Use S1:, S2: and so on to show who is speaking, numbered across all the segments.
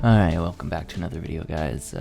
S1: Alright, welcome back to another video, guys.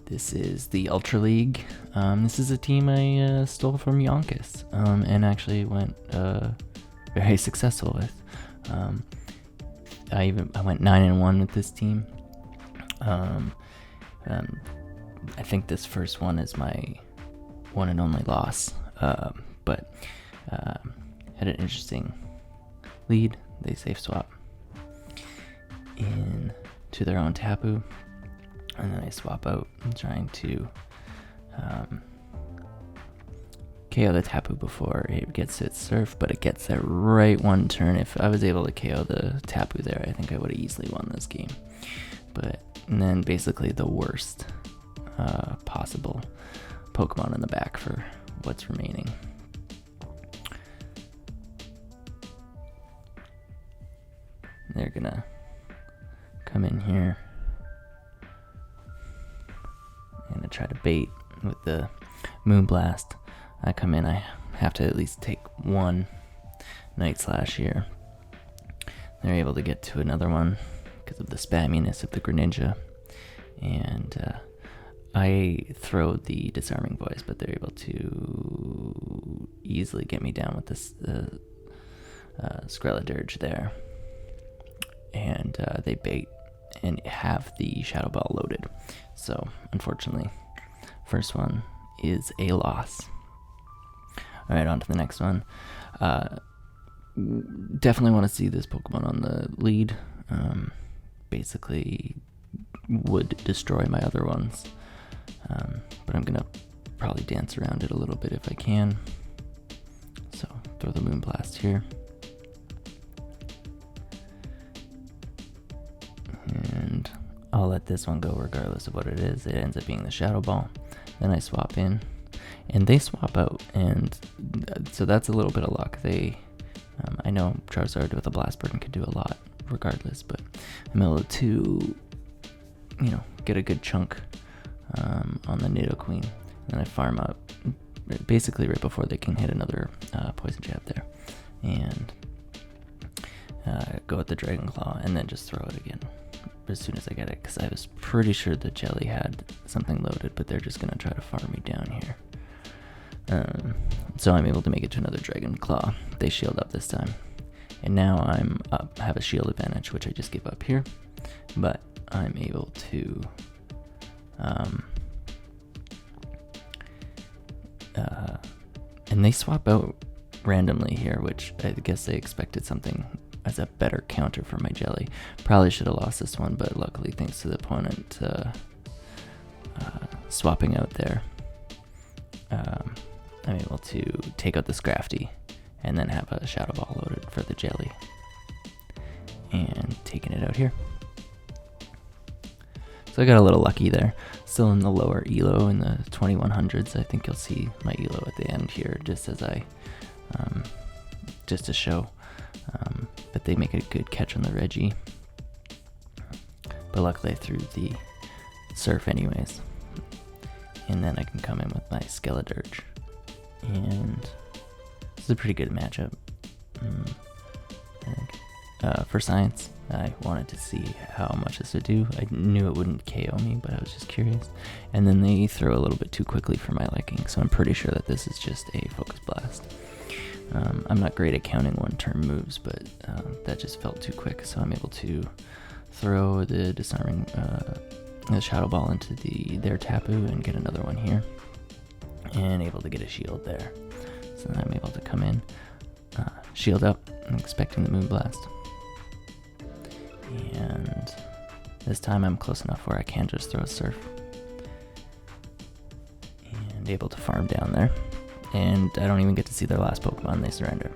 S1: This is the Ultra League. This is a team I stole from Yonkers, and actually went very successful with. I went 9-1 with this team. I think this first one is my one and only loss, but had an interesting lead. They safe swap in to their own Tapu, and then I swap out, trying to KO the Tapu before it gets to its surf, but it gets that right one turn. If I was able to KO the Tapu there, I think I would have easily won this game. And then basically the worst possible Pokemon in the back for what's remaining. They're gonna come in here and try to bait with the Moonblast. I come in, I have to at least take one Night Slash here. They're able to get to another one because of the spamminess of the Greninja, and I throw the Disarming Voice, but they're able to easily get me down with this Skeledirdge there, and they bait and have the Shadow Ball loaded. So unfortunately, first one is a loss. Alright, on to the next one. Definitely want to see this Pokemon on the lead. Basically would destroy my other ones, but I'm gonna probably dance around it a little bit if I can. So throw the Moonblast here. And I'll let this one go regardless of what it is. It ends up being the Shadow Ball. Then I swap in, and they swap out, and so that's a little bit of luck. I know Charizard with a Blast Burden could do a lot regardless, but I'm able to, get a good chunk on the Nidoqueen. And then I farm up basically right before they can hit another Poison Jab there, and go with the Dragon Claw, and then just throw it again as soon as I get it, because I was pretty sure the Jelly had something loaded, but they're just gonna try to farm me down here. So I'm able to make it to another Dragon Claw. They shield up this time, and now I'm up, have a shield advantage, which I just give up here, but I'm able to and they swap out randomly here, which I guess they expected something as a better counter for my Jelly. Probably should have lost this one, but luckily, thanks to the opponent swapping out there, I'm able to take out the Scrafty and then have a Shadow Ball loaded for the Jelly, and taking it out here. So I got a little lucky there. Still in the lower ELO in the 2100s. I think you'll see my ELO at the end here, just as just to show. But they make a good catch on the Reggie. But luckily I threw the Surf anyways. And then I can come in with my Skeledirdge. And this is a pretty good matchup. I think. For Science, I wanted to see how much this would do. I knew it wouldn't KO me, but I was just curious. And then they throw a little bit too quickly for my liking, so I'm pretty sure that this is just a Focus Blast. I'm not great at counting one-turn moves, but that just felt too quick, so I'm able to throw the Disarming the Shadow Ball into their Tapu and get another one here, and able to get a shield there. So then I'm able to come in, shield up, I'm expecting the Moonblast, and this time I'm close enough where I can just throw a Surf, and able to farm down there. And I don't even get to see their last Pokemon, they surrender.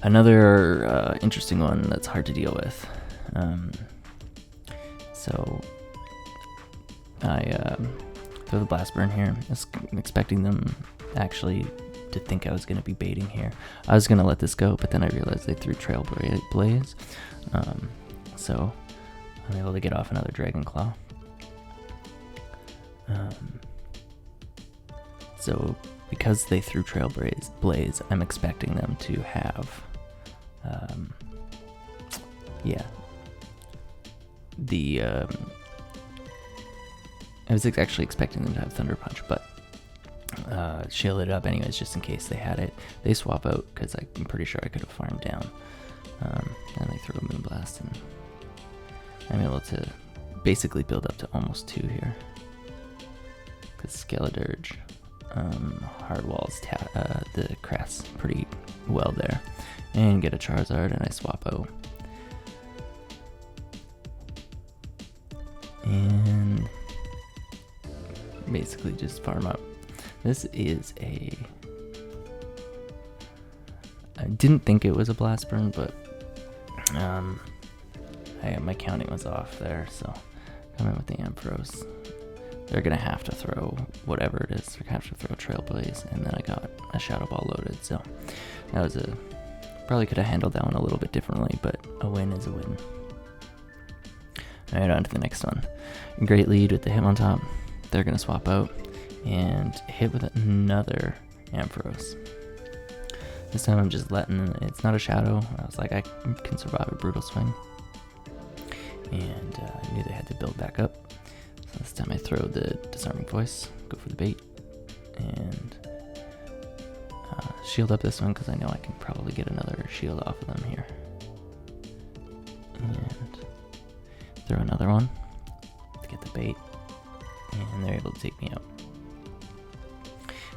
S1: Another interesting one that's hard to deal with. So I throw the Blast Burn here, expecting them actually to think I was going to be baiting here. I was going to let this go, but then I realized they threw Trailblaze. So I'm able to get off another Dragon Claw. So because they threw Trailblaze, I'm expecting them to have the I was actually expecting them to have Thunder Punch, but shielded it up anyways just in case they had it. They swap out because I'm pretty sure I could have farmed down. And they throw a Moonblast, and I'm able to basically build up to almost 2 here. Because Skeledirdge hard walls the crafts pretty well there. And get a Charizard, and I swap out. And basically just farm up. This is I didn't think it was a Blast Burn, but my counting was off there, so come in with the Ampharos. They're gonna have to throw whatever it is. They're gonna have to throw Trailblaze, and then I got a Shadow Ball loaded, so that was probably could have handled that one a little bit differently, but a win is a win. Alright, on to the next one. Great lead with the Hitmontop. They're gonna swap out and hit with another Ampharos. This time I'm just it's not a Shadow. I was like, I can survive a Brutal Swing. And I knew they had to build back up. So this time I throw the Disarming Voice, go for the bait, and shield up this one because I know I can probably get another shield off of them here. And throw another one to get the bait, and they're able to take me out.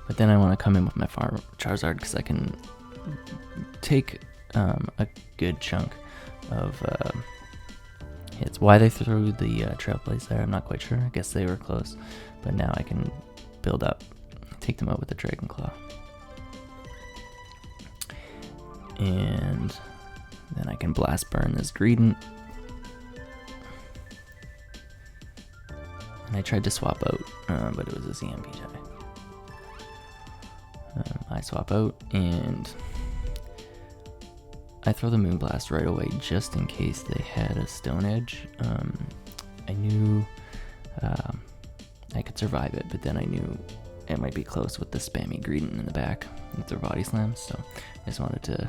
S1: But then I want to come in with my Charizard because I can take a good chunk of hits. Why they threw the Trailblaze there, I'm not quite sure. I guess they were close, but now I can build up, take them out with the Dragon Claw. And then I can Blast Burn this Greedent. And I tried to swap out, but it was a ZMP tie. I swap out, and I throw the Moonblast right away just in case they had a Stone Edge. I knew I could survive it, but then I knew it might be close with the spammy Greedent in the back with their Body Slams, so I just wanted to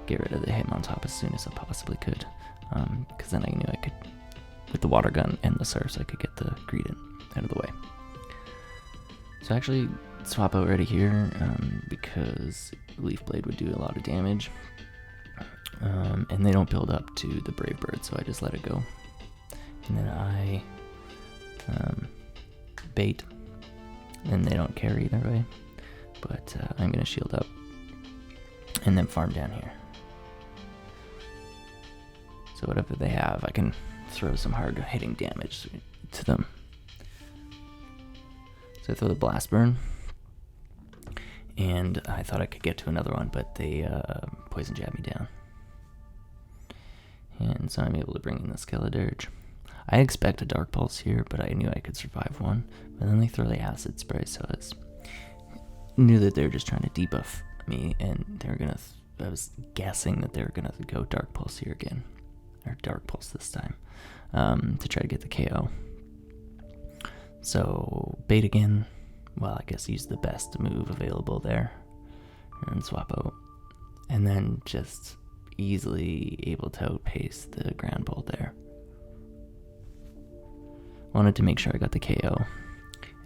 S1: get rid of the Hitmontop as soon as I possibly could, because then I knew I could, with the Water Gun and the Surfs, I could get the Greedent out of the way. So actually swap out right here because Leaf Blade would do a lot of damage, and they don't build up to the Brave Bird, so I just let it go. And then I bait, and they don't carry either way, but I'm going to shield up and then farm down here. So whatever they have, I can throw some hard hitting damage to them. So I throw the Blast Burn, and I thought I could get to another one, but they Poison Jab me down. And so I'm able to bring in the Skeledirdge. I expect a Dark Pulse here, but I knew I could survive one. But then they throw the Acid Spray, so I knew that they were just trying to debuff me, and they were gonna. I was guessing that they were gonna go Dark Pulse here again, or Dark Pulse this time, to try to get the KO. So bait again. Well, I guess use the best move available there, and swap out, and then just easily able to outpace the Ground Bolt there. Wanted to make sure I got the KO,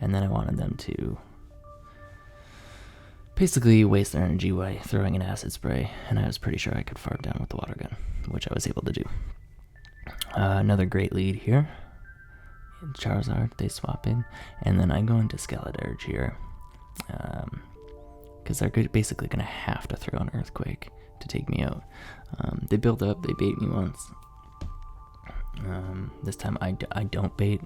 S1: and then I wanted them to basically waste their energy by throwing an Acid Spray, and I was pretty sure I could farm down with the Water Gun, which I was able to do. Another great lead here. Charizard, they swap in, and then I go into Skeledirdge here, because they're basically going to have to throw an Earthquake to take me out. They build up, they bait me once. This time I don't bait,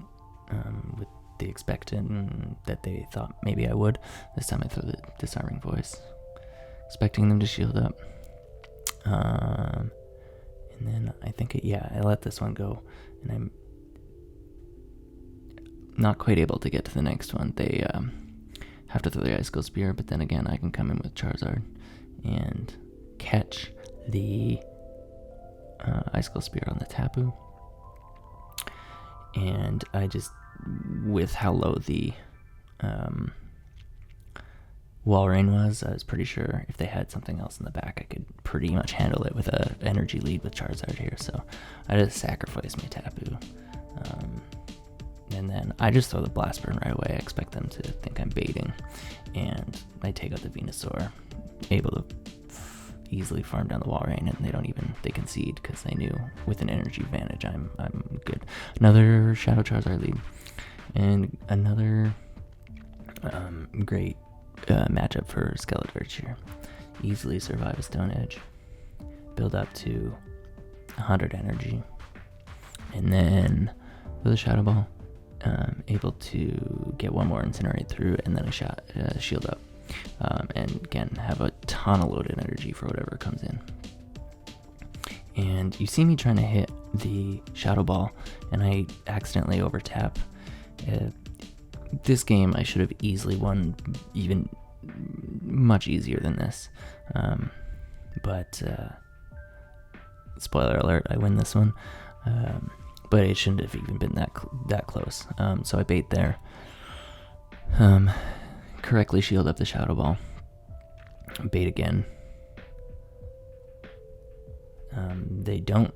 S1: with the expectant that they thought maybe I would. This time I throw the Disarming Voice, expecting them to shield up. And then I think, I let this one go, and I'm not quite able to get to the next one. They have to throw the Icicle Spear, but then again I can come in with Charizard and catch the Icicle Spear on the Tapu. And I just, with how low the Walrein was, I was pretty sure if they had something else in the back, I could pretty much handle it with a energy lead with Charizard here. So I just sacrificed my Tapu. then I just throw the Blast Burn right away. I expect them to think I'm baiting, and I take out the Venusaur, able to easily farm down the Walrein, and they concede because they knew with an energy advantage I'm good. Another Shadow Charizard lead, and another great matchup for Skeledirdge here. Easily survive a Stone Edge, build up to 100 energy, and then with a Shadow Ball, able to get one more Incinerate through, and then a Shield Up, and again have a ton of loaded energy for whatever comes in. And you see me trying to hit the Shadow Ball, and I accidentally overtap. This game I should have easily won, even much easier than this, but spoiler alert, I win this one, but it shouldn't have even been that close. So I bait there, correctly shield up the Shadow Ball, bait again. They don't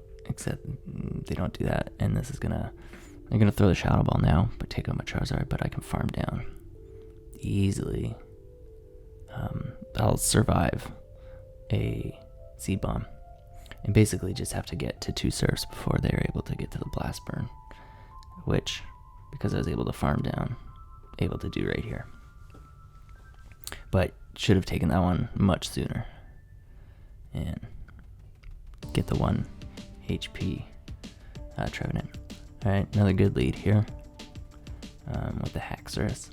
S1: do that, and they're gonna throw the Shadow Ball now, but take out my Charizard, but I can farm down easily. I'll survive a Seed Bomb, and basically just have to get to 2 Surfs before they're able to get to the Blast Burn, which, because I was able to farm down, able to do right here. But should have taken that one much sooner, and get the 1 HP Trevenant. Alright, another good lead here with the Haxorus.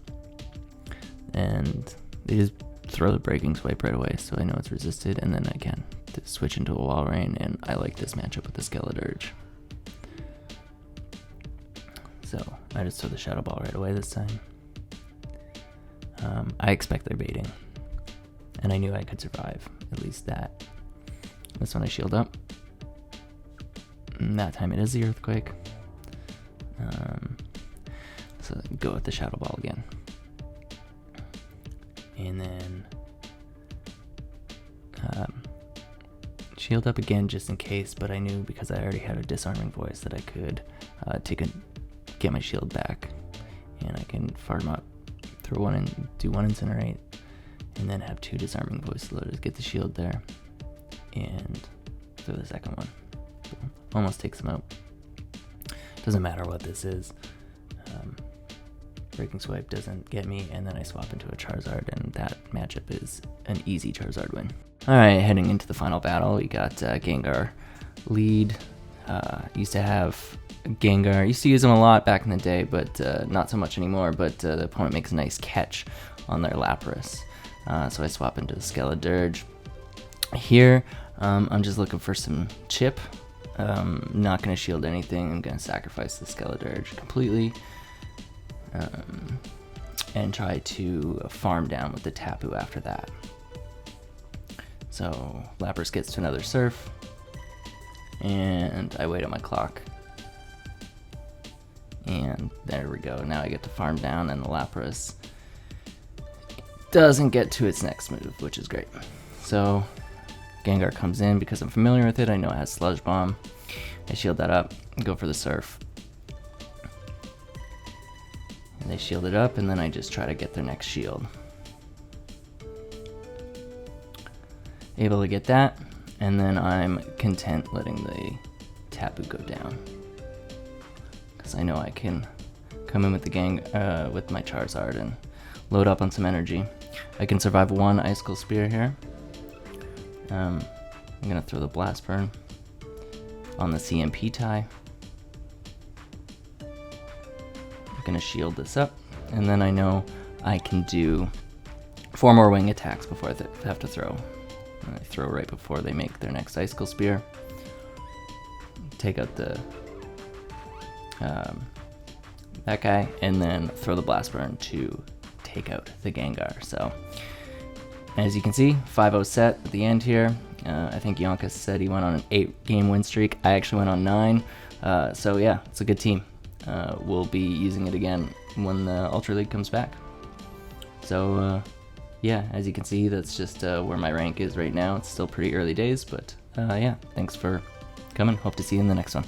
S1: And they just throw the Breaking Swipe right away, so I know it's resisted, and then I can switch into a Walrein, and I like this matchup with the Skeledirdge. So I just throw the Shadow Ball right away this time. I expect they're baiting, and I knew I could survive at least that. This one I shield up. And that time it is the Earthquake. So go with the Shadow Ball again. And then shield up again just in case, but I knew because I already had a Disarming Voice that I could get my shield back, and I can farm up, throw one and do 1 Incinerate, and then have 2 Disarming Voice loaded, get the shield there, and throw the second one. Almost takes them out. Doesn't matter what this is. Breaking Swipe doesn't get me, and then I swap into a Charizard, and that matchup is an easy Charizard win. Alright, heading into the final battle, we got Gengar lead. Used to have Gengar, used to use him a lot back in the day, but not so much anymore, but the opponent makes a nice catch on their Lapras. So I swap into the Skeledirdge. Here, I'm just looking for some chip. Not going to shield anything. I'm going to sacrifice the Skeledirdge completely, and try to farm down with the Tapu after that. So Lapras gets to another Surf, and I wait on my clock, and there we go. Now I get to farm down, and the Lapras doesn't get to its next move, which is great. So Gengar comes in because I'm familiar with it. I know it has Sludge Bomb. I shield that up, go for the Surf. And they shield it up, and then I just try to get their next shield. Able to get that, and then I'm content letting the Tapu go down, because I know I can come in with the with my Charizard and load up on some energy. I can survive 1 Icicle Spear here. I'm gonna throw the Blast Burn on the CMP tie. I'm gonna shield this up, and then I know I can do 4 more wing attacks before I have to throw. And I throw right before they make their next Icicle Spear. Take out the that guy, and then throw the Blast Burn to take out the Gengar. So as you can see, 5-0 set at the end here. I think Yonka said he went on an 8-game win streak. I actually went on 9. So yeah, it's a good team. We'll be using it again when the Ultra League comes back. So yeah, as you can see, that's just where my rank is right now. It's still pretty early days, but yeah, thanks for coming. Hope to see you in the next one.